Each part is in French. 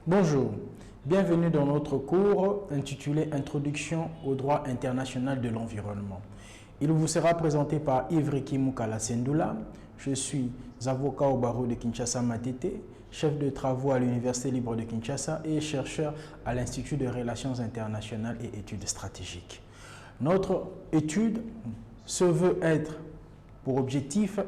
Bonjour, bienvenue dans notre cours intitulé Introduction au droit international de l'environnement. Il vous sera présenté par Yves Moukala Sendoula. Je suis avocat au barreau de Kinshasa Matete, chef de travaux à l'Université libre de Kinshasa et chercheur à l'Institut de relations internationales et études stratégiques. Notre étude se veut être pour objectif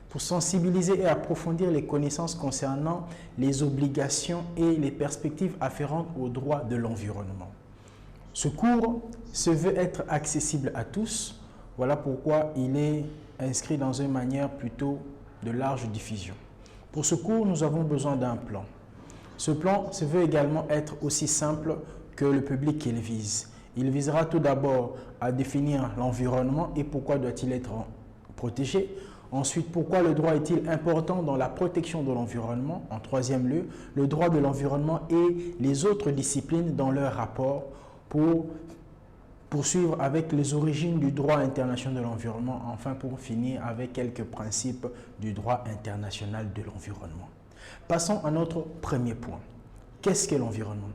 pour sensibiliser et approfondir les connaissances concernant les obligations et les perspectives afférentes au droit de l'environnement. Ce cours se veut être accessible à tous. Voilà pourquoi il est inscrit dans une manière plutôt de large diffusion. Pour ce cours, nous avons besoin d'un plan. Ce plan se veut également être aussi simple que le public qu'il vise. Il visera tout d'abord à définir l'environnement et pourquoi doit-il être protégé. Ensuite, pourquoi le droit est-il important dans la protection de l'environnement? En troisième lieu, le droit de l'environnement et les autres disciplines dans leur rapport pour poursuivre avec les origines du droit international de l'environnement. Enfin, pour finir avec quelques principes du droit international de l'environnement. Passons à notre premier point. Qu'est-ce qu'est l'environnement?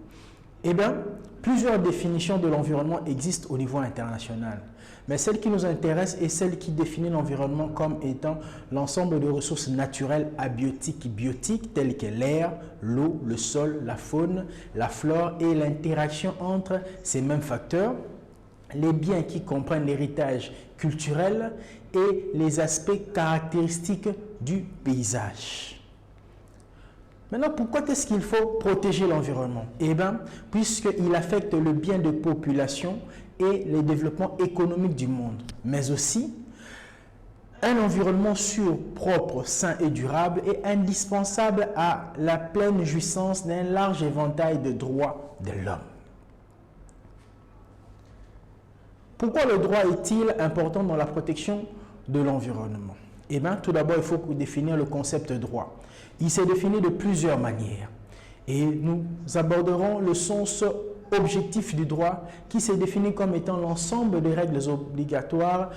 Eh bien, plusieurs définitions de l'environnement existent au niveau international. Mais celle qui nous intéresse est celle qui définit l'environnement comme étant l'ensemble de ressources naturelles abiotiques et biotiques telles que l'air, l'eau, le sol, la faune, la flore et l'interaction entre ces mêmes facteurs, les biens qui comprennent l'héritage culturel et les aspects caractéristiques du paysage. Maintenant, pourquoi est-ce qu'il faut protéger l'environnement? Eh bien, puisqu'il affecte le bien de population et le développement économique du monde, mais aussi un environnement sûr, propre, sain et durable est indispensable à la pleine jouissance d'un large éventail de droits de l'homme. Pourquoi le droit est-il important dans la protection de l'environnement? Eh bien, tout d'abord, il faut définir le concept de droit. Il s'est défini de plusieurs manières et nous aborderons le sens objectif du droit qui s'est défini comme étant l'ensemble des règles obligatoires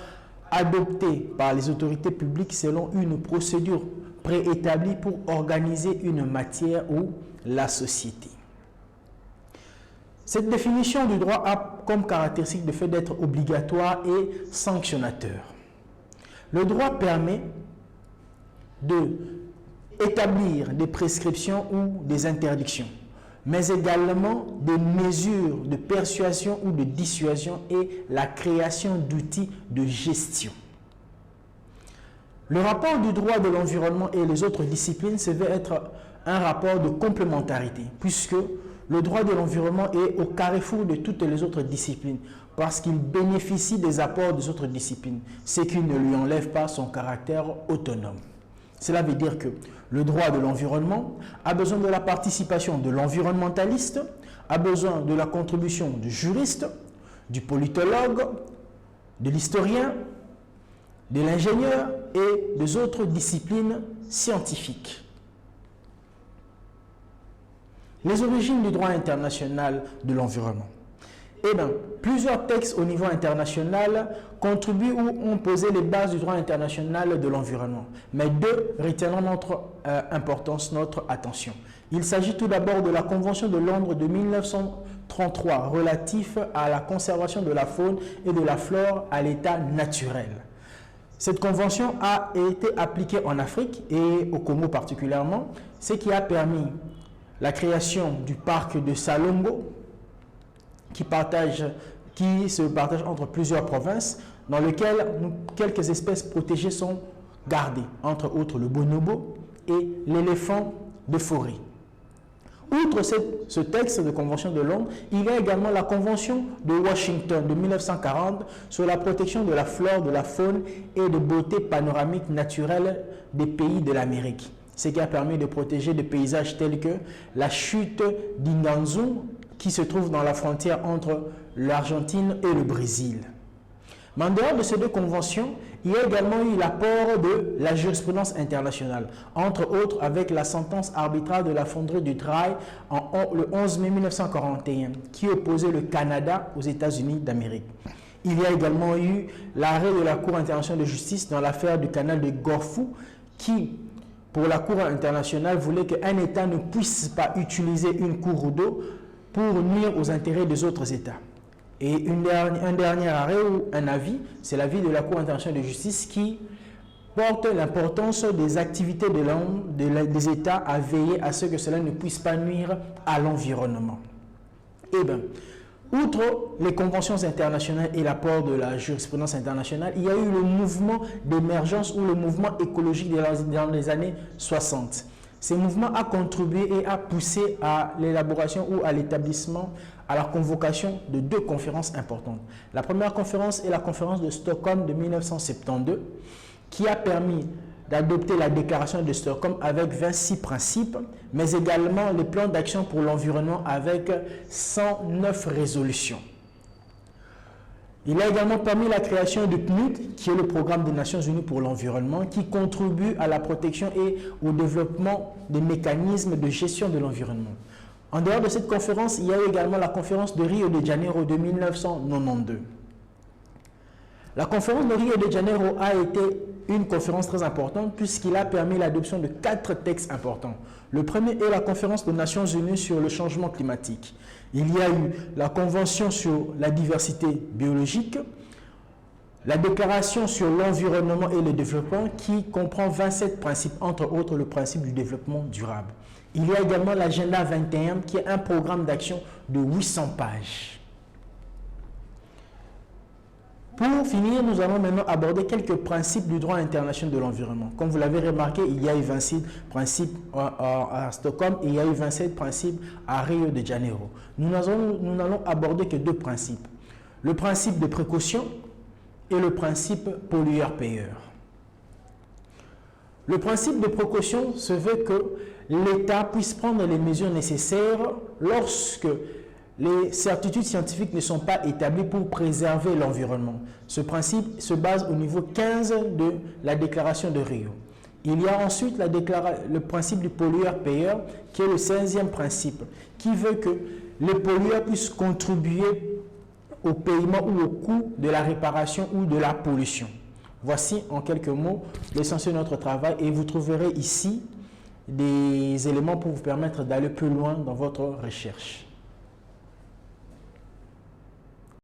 adoptées par les autorités publiques selon une procédure préétablie pour organiser une matière ou la société. Cette définition du droit a comme caractéristique le fait d'être obligatoire et sanctionnateur. Le droit permet d'établir des prescriptions ou des interdictions, mais également des mesures de persuasion ou de dissuasion et la création d'outils de gestion. Le rapport du droit de l'environnement et les autres disciplines se veut être un rapport de complémentarité, puisque le droit de l'environnement est au carrefour de toutes les autres disciplines parce qu'il bénéficie des apports des autres disciplines, ce qui ne lui enlève pas son caractère autonome. Cela veut dire que le droit de l'environnement a besoin de la participation de l'environnementaliste, a besoin de la contribution du juriste, du politologue, de l'historien, de l'ingénieur et des autres disciplines scientifiques. Les origines du droit international de l'environnement. Eh bien, plusieurs textes au niveau international contribuent ou ont posé les bases du droit international de l'environnement. Mais deux retiendront notre importance, notre attention. Il s'agit tout d'abord de la Convention de Londres de 1933 relative à la conservation de la faune et de la flore à l'état naturel. Cette convention a été appliquée en Afrique et au Congo particulièrement, ce qui a permis la création du parc de Salongo qui se partage entre plusieurs provinces dans lequel quelques espèces protégées sont gardées, entre autres le bonobo et l'éléphant de forêt. Outre ce texte de Convention de Londres, il y a également la Convention de Washington de 1940 sur la protection de la flore, de la faune et de beauté panoramique naturelle des pays de l'Amérique. Ce qui a permis de protéger des paysages tels que la chute d'Inganzu qui se trouve dans la frontière entre l'Argentine et le Brésil. Mais en dehors de ces deux conventions, il y a également eu l'apport de la jurisprudence internationale, entre autres avec la sentence arbitrale de la fonderie du Trail le 11 mai 1941 qui opposait le Canada aux États-Unis d'Amérique. Il y a également eu l'arrêt de la Cour internationale de justice dans l'affaire du canal de Gorfou qui pour la Cour internationale voulait qu'un État ne puisse pas utiliser une cour d'eau pour nuire aux intérêts des autres États. Et un dernier arrêt ou un avis, c'est l'avis de la Cour internationale de justice qui porte l'importance des activités des États à veiller à ce que cela ne puisse pas nuire à l'environnement. Eh bien, outre les conventions internationales et l'apport de la jurisprudence internationale, il y a eu le mouvement d'émergence ou le mouvement écologique dans les années 60. Ce mouvement a contribué et a poussé à l'élaboration ou à l'établissement, à la convocation de 2 conférences importantes. La première conférence est la conférence de Stockholm de 1972, qui a permis d'adopter la déclaration de Stockholm avec 26 principes, mais également le plan d'action pour l'environnement avec 109 résolutions. Il a également permis la création du PNUD, qui est le programme des Nations Unies pour l'environnement, qui contribue à la protection et au développement des mécanismes de gestion de l'environnement. En dehors de cette conférence, il y a eu également la conférence de Rio de Janeiro de 1992. La conférence de Rio de Janeiro a été une conférence très importante puisqu'il a permis l'adoption de 4 textes importants. Le premier est la conférence des Nations Unies sur le changement climatique. Il y a eu la Convention sur la diversité biologique, la déclaration sur l'environnement et le développement qui comprend 27 principes, entre autres le principe du développement durable. Il y a également l'agenda 21 qui est un programme d'action de 800 pages. Pour finir, nous allons maintenant aborder quelques principes du droit international de l'environnement. Comme vous l'avez remarqué, il y a eu 26 principes à Stockholm et il y a eu 27 principes à Rio de Janeiro. Nous n'allons aborder que 2 principes. Le principe de précaution et le principe pollueur-payeur. Le principe de précaution se veut que l'État puisse prendre les mesures nécessaires lorsque les certitudes scientifiques ne sont pas établies pour préserver l'environnement. Ce principe se base au niveau 15 de la déclaration de Rio. Il y a ensuite le principe du pollueur-payeur, qui est le 16e principe, qui veut que les pollueurs puissent contribuer au paiement ou au coût de la réparation ou de la pollution. Voici en quelques mots l'essentiel de notre travail et vous trouverez ici des éléments pour vous permettre d'aller plus loin dans votre recherche.